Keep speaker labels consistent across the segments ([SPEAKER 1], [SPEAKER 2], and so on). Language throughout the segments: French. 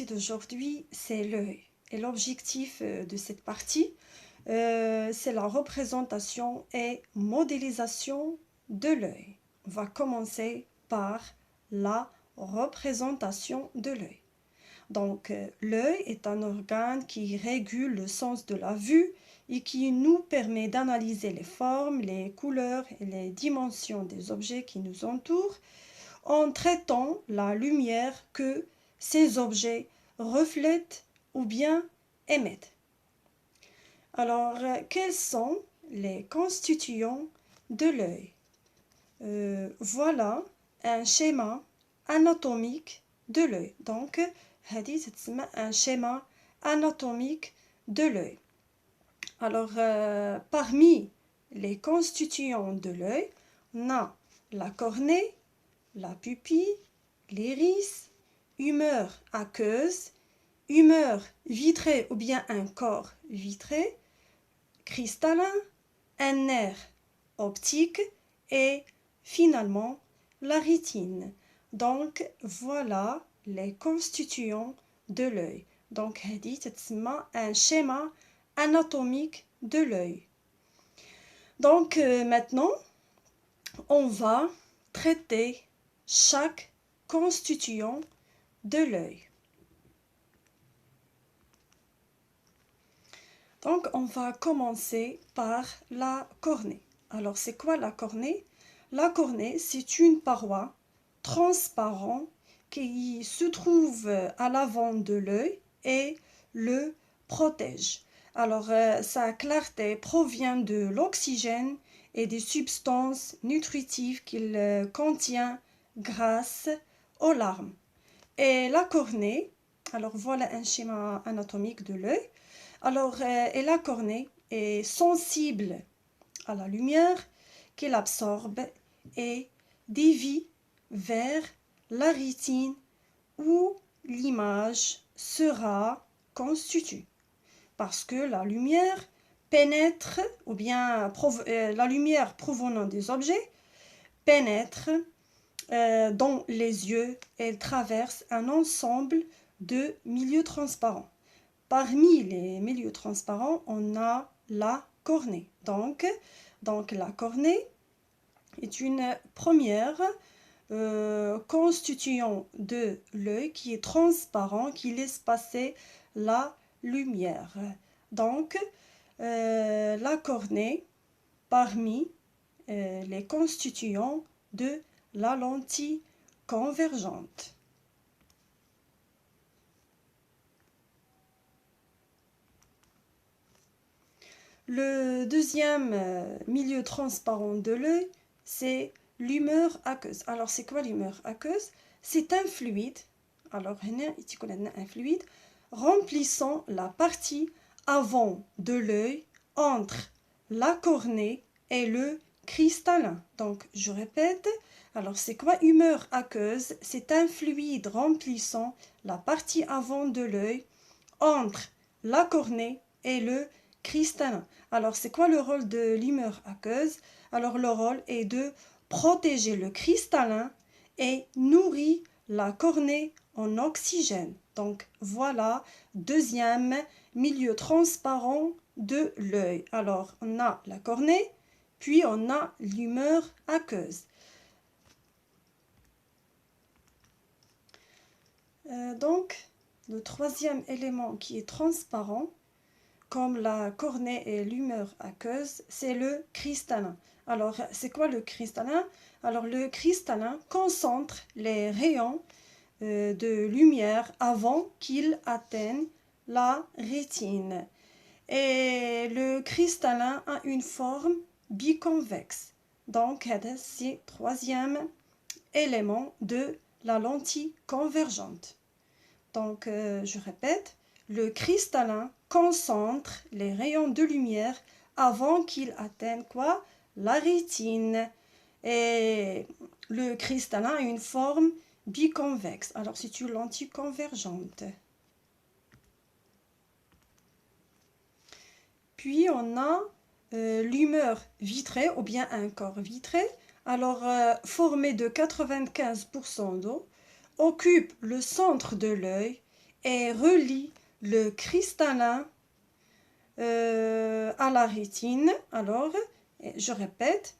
[SPEAKER 1] partie d'aujourd'hui, c'est l'œil. Et l'objectif de cette partie, c'est la représentation et modélisation de l'œil. On va commencer par la représentation de l'œil. Donc, l'œil est un organe qui régule le sens de la vue et qui nous permet d'analyser les formes, les couleurs et les dimensions des objets qui nous entourent en traitant la lumière que ces objets reflètent ou bien émettent. Alors, quels sont les constituants de l'œil? Voilà un schéma anatomique de l'œil. Donc, c'est un schéma anatomique de l'œil. Alors, parmi les constituants de l'œil, on a la cornée, la pupille, l'iris, humeur aqueuse, humeur vitrée ou bien un corps vitré, cristallin, un nerf optique et finalement la rétine. Donc voilà les constituants de l'œil. Donc c'est un schéma anatomique de l'œil. Donc maintenant on va traiter chaque constituant de l'œil. Donc, on va commencer par la cornée. Alors, c'est quoi la cornée? La cornée, c'est une paroi transparente qui se trouve à l'avant de l'œil et le protège. Alors, sa clarté provient de l'oxygène et des substances nutritives qu'il contient grâce aux larmes. Et la cornée, alors voilà un schéma anatomique de l'œil. Alors, et la cornée est sensible à la lumière qu'elle absorbe et dévie vers la rétine où l'image sera constituée. Parce que la lumière pénètre, ou bien la lumière provenant des objets pénètre dans les yeux. Elle traverse un ensemble de milieux transparents. Parmi les milieux transparents, on a la cornée. Donc la cornée est une première constituant de l'œil qui est transparent, qui laisse passer la lumière. Donc, la cornée parmi les constituants de la lentille convergente. Le deuxième milieu transparent de l'œil, c'est l'humeur aqueuse. Alors, c'est quoi l'humeur aqueuse? C'est un fluide, alors un fluide remplissant la partie avant de l'œil entre la cornée et le cristallin. Donc, je répète, alors c'est quoi humeur aqueuse? C'est un fluide remplissant la partie avant de l'œil entre la cornée et le cristallin. Alors, c'est quoi le rôle de l'humeur aqueuse? Alors, le rôle est de protéger le cristallin et nourrir la cornée en oxygène. Donc, voilà, deuxième milieu transparent de l'œil. Alors, on a la cornée, puis on a l'humeur aqueuse. Donc, le troisième élément qui est transparent, comme la cornée et l'humeur aqueuse, c'est le cristallin. Alors, c'est quoi le cristallin? Alors, le cristallin concentre les rayons de lumière avant qu'ils atteignent la rétine. Et le cristallin a une forme biconvexe. Donc, c'est le troisième élément de la lentille convergente. Donc, je répète, le cristallin concentre les rayons de lumière avant qu'ils atteignent quoi? La rétine. Et le cristallin a une forme biconvexe. Alors, c'est une lentille convergente. Puis, on a l'humeur vitrée ou bien un corps vitré. Alors, formé de 95% d'eau, occupe le centre de l'œil et relie le cristallin à la rétine. Alors, je répète,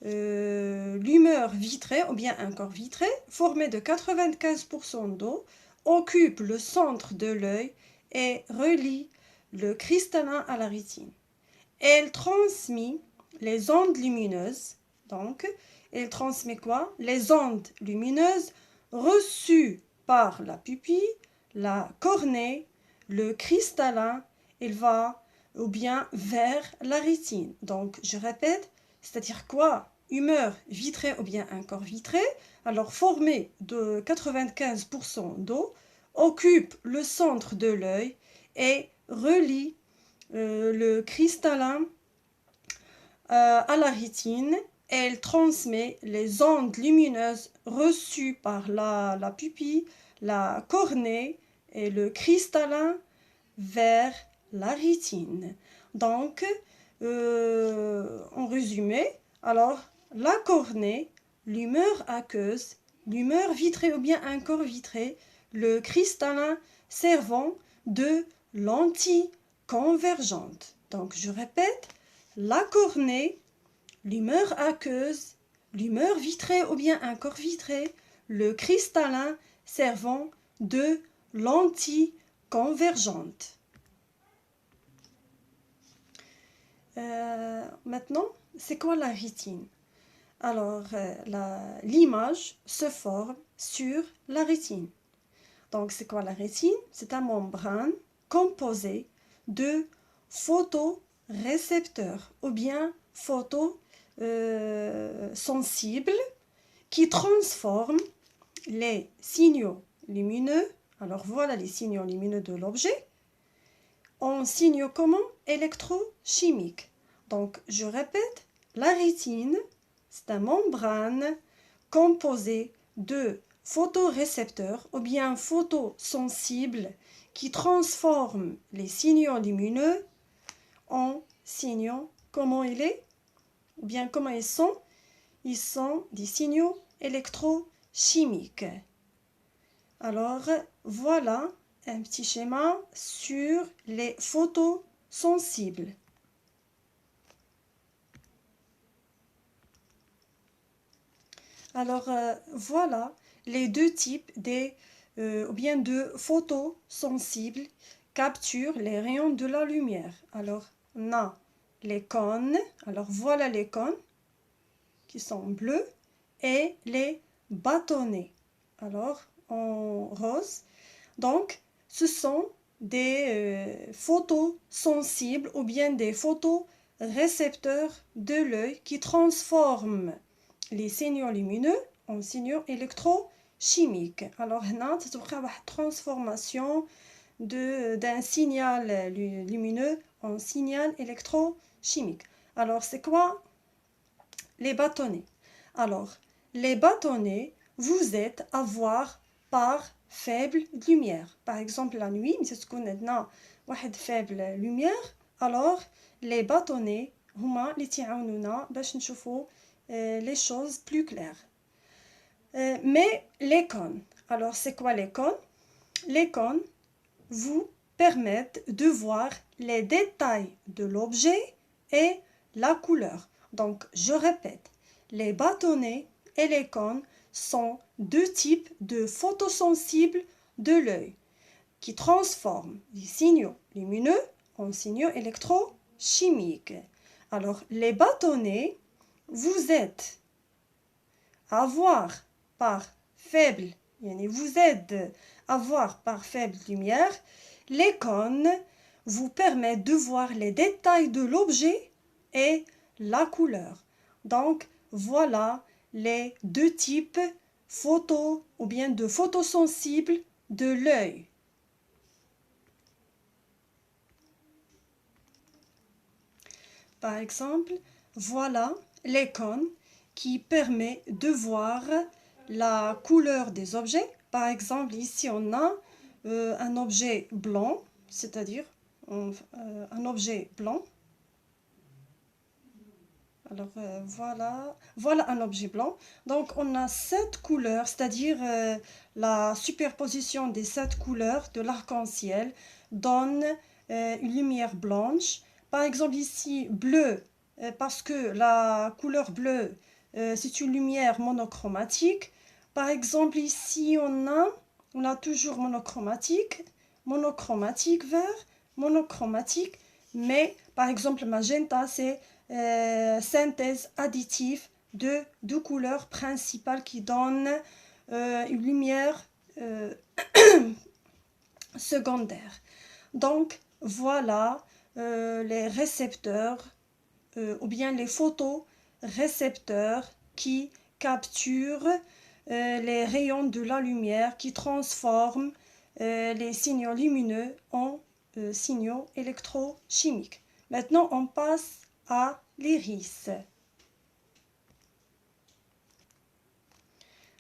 [SPEAKER 1] l'humeur vitrée ou bien un corps vitré formé de 95% d'eau occupe le centre de l'œil et relie le cristallin à la rétine. Elle transmet les ondes lumineuses. Donc, elle transmet quoi? Les ondes lumineuses reçues par la pupille, la cornée, le cristallin, il va ou bien vers la rétine. Donc, je répète, c'est-à-dire quoi? Humeur vitrée ou bien un corps vitré, alors formé de 95% d'eau, occupe le centre de l'œil et relie le cristallin à la rétine. Elle transmet les ondes lumineuses reçues par la pupille, la cornée et le cristallin vers la rétine. Donc, en résumé, alors la cornée, l'humeur aqueuse, l'humeur vitrée ou bien un corps vitré, le cristallin servant de lentille convergente. Donc, je répète, la cornée, l'humeur aqueuse, l'humeur vitrée ou bien un corps vitré, le cristallin servant de lentille convergente. Maintenant, c'est quoi la rétine? Alors, l'image se forme sur la rétine. Donc, c'est quoi la rétine? C'est une membrane composée de photorécepteurs ou bien photosensibles qui transforment les signaux lumineux. Alors, voilà les signaux lumineux de l'objet en signaux comment? Électrochimiques. Donc, je répète, la rétine, c'est une membrane composée de photorécepteurs ou bien photosensibles qui transforment les signaux lumineux en signaux, comment il est? Ou bien comment ils sont? Ils sont des signaux électrochimiques. Alors, voilà un petit schéma sur les photosensibles. Alors, voilà les deux types ou bien de photosensibles capturent les rayons de la lumière. Alors, on a les cônes. Alors, voilà les cônes qui sont bleus et les bâtonnets. Alors, en rose. Donc, ce sont des photosensibles ou bien des photorécepteurs de l'œil qui transforment les signaux lumineux en signaux électrochimiques. Alors, هنا تتبقى واحد transformation d'un signal lumineux en signal électrochimique. Alors, c'est quoi les bâtonnets? Alors, les bâtonnets, vous êtes à voir par faible lumière. Par exemple, la nuit, mais c'est عندنا واحد faible lumière. Alors, les bâtonnets هما اللي تيعاونونا باش نشوفوا les choses plus claires. Mais les cônes. Alors, c'est quoi les cônes? Les cônes vous permettent de voir les détails de l'objet et la couleur. Donc, je répète, les bâtonnets et les cônes sont deux types de photosensibles de l'œil qui transforment les signaux lumineux en signaux électrochimiques. Alors, les bâtonnets, vous êtes à voir par faible, vous aident à voir par faible lumière. Les cônes vous permettent de voir les détails de l'objet et la couleur. Donc, voilà les deux types photo ou bien de photosensibles de l'œil. Par exemple, voilà les cônes qui permettent de voir la couleur des objets. Par exemple, ici on a un objet blanc, c'est-à-dire un objet blanc. Alors voilà un objet blanc. Donc on a 7 couleurs, c'est-à-dire la superposition des 7 couleurs de l'arc-en-ciel donne une lumière blanche. Par exemple ici bleu, parce que la couleur bleue c'est une lumière monochromatique. Par exemple ici on a toujours monochromatique, vert, monochromatique. Mais par exemple magenta c'est synthèse additive de deux couleurs principales qui donnent une lumière secondaire. Donc voilà les récepteurs ou bien les photorécepteurs qui capturent les rayons de la lumière, qui transforment les signaux lumineux en signaux électrochimiques. Maintenant, on passe à l'iris.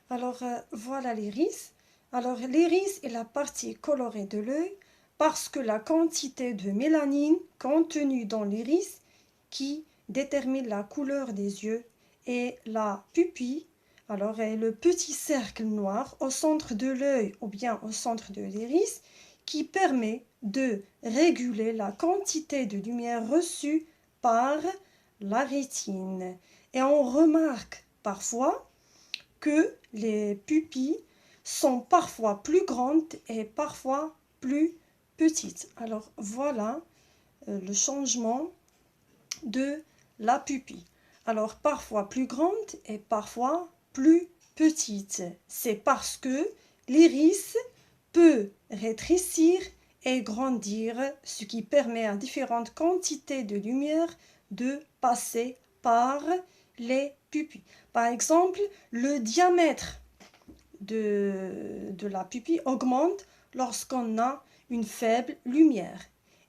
[SPEAKER 1] Alors, voilà l'iris. Alors, l'iris est la partie colorée de l'œil parce que la quantité de mélanine contenue dans l'iris qui détermine la couleur des yeux et la pupille. Alors, le petit cercle noir au centre de l'œil ou bien au centre de l'iris qui permet de réguler la quantité de lumière reçue par la rétine. Et on remarque parfois que les pupilles sont parfois plus grandes et parfois plus petites. Alors voilà le changement de la pupille. Alors parfois plus grande et parfois plus petite. C'est parce que l'iris peut rétrécir et grandir, ce qui permet à différentes quantités de lumière de passer par les pupilles. Par exemple, le diamètre de la pupille augmente lorsqu'on a une faible lumière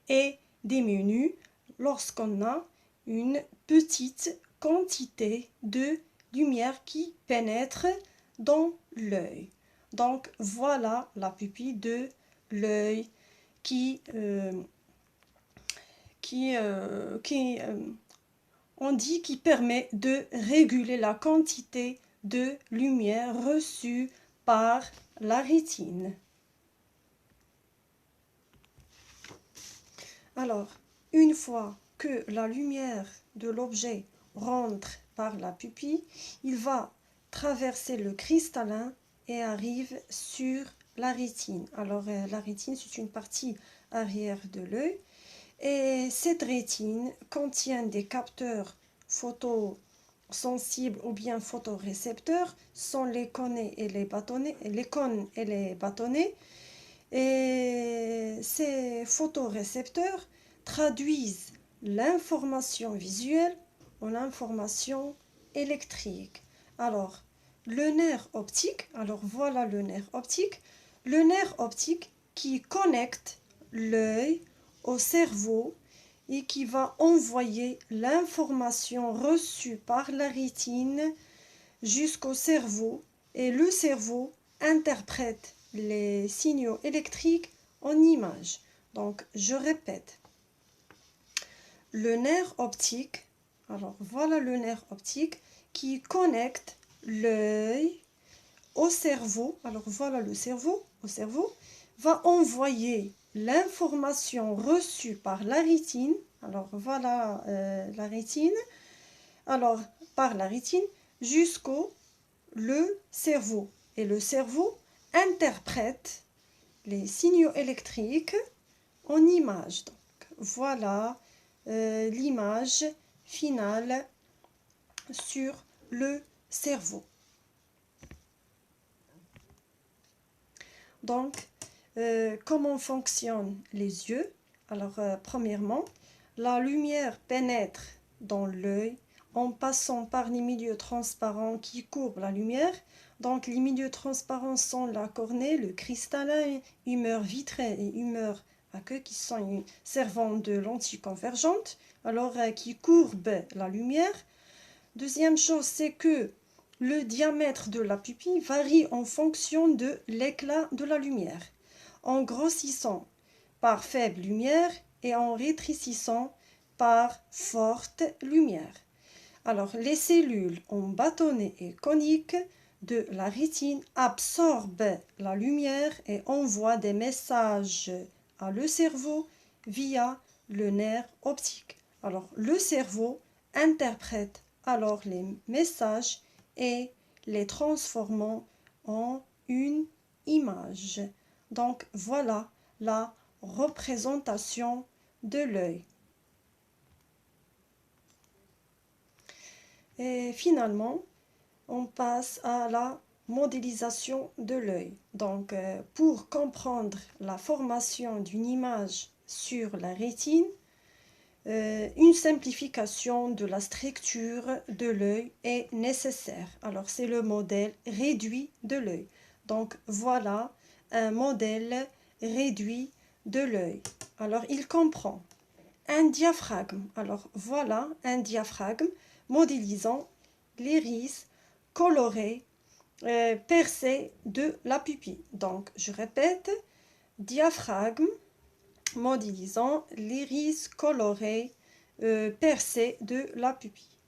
[SPEAKER 1] et diminue lorsqu'on a une petite quantité de lumière qui pénètre dans l'œil. Donc voilà la pupille de l'œil on dit qui permet de réguler la quantité de lumière reçue par la rétine. Alors, une fois que la lumière de l'objet rentre par la pupille, il va traverser le cristallin et arrive sur la rétine. Alors, la rétine, c'est une partie arrière de l'œil. Et cette rétine contient des capteurs photosensibles ou bien photorécepteurs, sont les cônes et les bâtonnets. Et ces photorécepteurs traduisent l'information visuelle en information électrique. Alors, le nerf optique, alors voilà le nerf optique qui connecte l'œil au cerveau et qui va envoyer l'information reçue par la rétine jusqu'au cerveau et le cerveau interprète les signaux électriques en images. Donc, je répète. Le nerf optique, alors voilà le nerf optique qui connecte l'œil au cerveau. Alors voilà le cerveau, va envoyer l'information reçue par la rétine. Alors voilà la rétine. Alors par la rétine jusqu'au le cerveau. Et le cerveau interprète les signaux électriques en images. Donc voilà l'image finale sur le cerveau. Donc, comment fonctionnent les yeux? Alors, premièrement, la lumière pénètre dans l'œil en passant par les milieux transparents qui courbent la lumière. Donc, les milieux transparents sont la cornée, le cristallin, humeur vitrée et humeur aqueuse qui sont servant de lentilles convergentes, alors qui courbent la lumière. Deuxième chose, c'est que le diamètre de la pupille varie en fonction de l'éclat de la lumière, en grossissant par faible lumière et en rétrécissant par forte lumière. Alors, les cellules en bâtonnet et conique de la rétine absorbent la lumière et envoient des messages à le cerveau via le nerf optique. Alors, le cerveau interprète alors les messages et les transformant en une image. Donc, voilà la représentation de l'œil. Et finalement, on passe à la modélisation de l'œil. Donc, pour comprendre la formation d'une image sur la rétine, une simplification de la structure de l'œil est nécessaire. Alors, c'est le modèle réduit de l'œil. Donc, voilà un modèle réduit de l'œil. Alors, il comprend un diaphragme. Alors, voilà un diaphragme modélisant l'iris coloré percé de la pupille. Donc, je répète, diaphragme modélisant l'iris coloré percé de la pupille.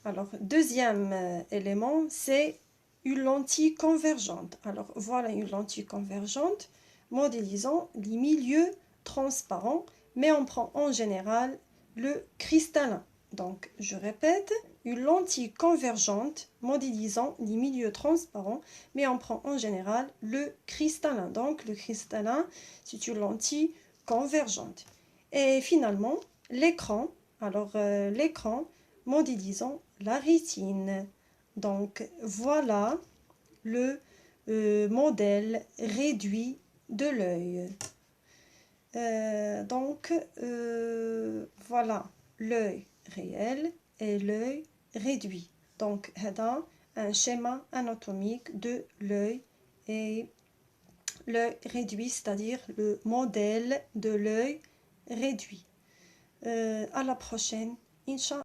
[SPEAKER 1] Alors, deuxième élément, c'est une lentille convergente. Alors, voilà une lentille convergente modélisant les milieux transparents, mais on prend en général le cristallin. Donc, je répète, une lentille convergente modélisant les milieux transparents, mais on prend en général le cristallin. Donc, le cristallin, c'est une lentille convergente. Et finalement, l'écran. Alors, l'écran modélisant la rétine. Donc, voilà le modèle réduit de l'œil. Voilà l'œil réel et l'œil réduit. Donc, هذا un schéma anatomique de l'œil et l'œil réduit, c'est-à-dire le modèle de l'œil réduit. À la prochaine, Inch'Allah.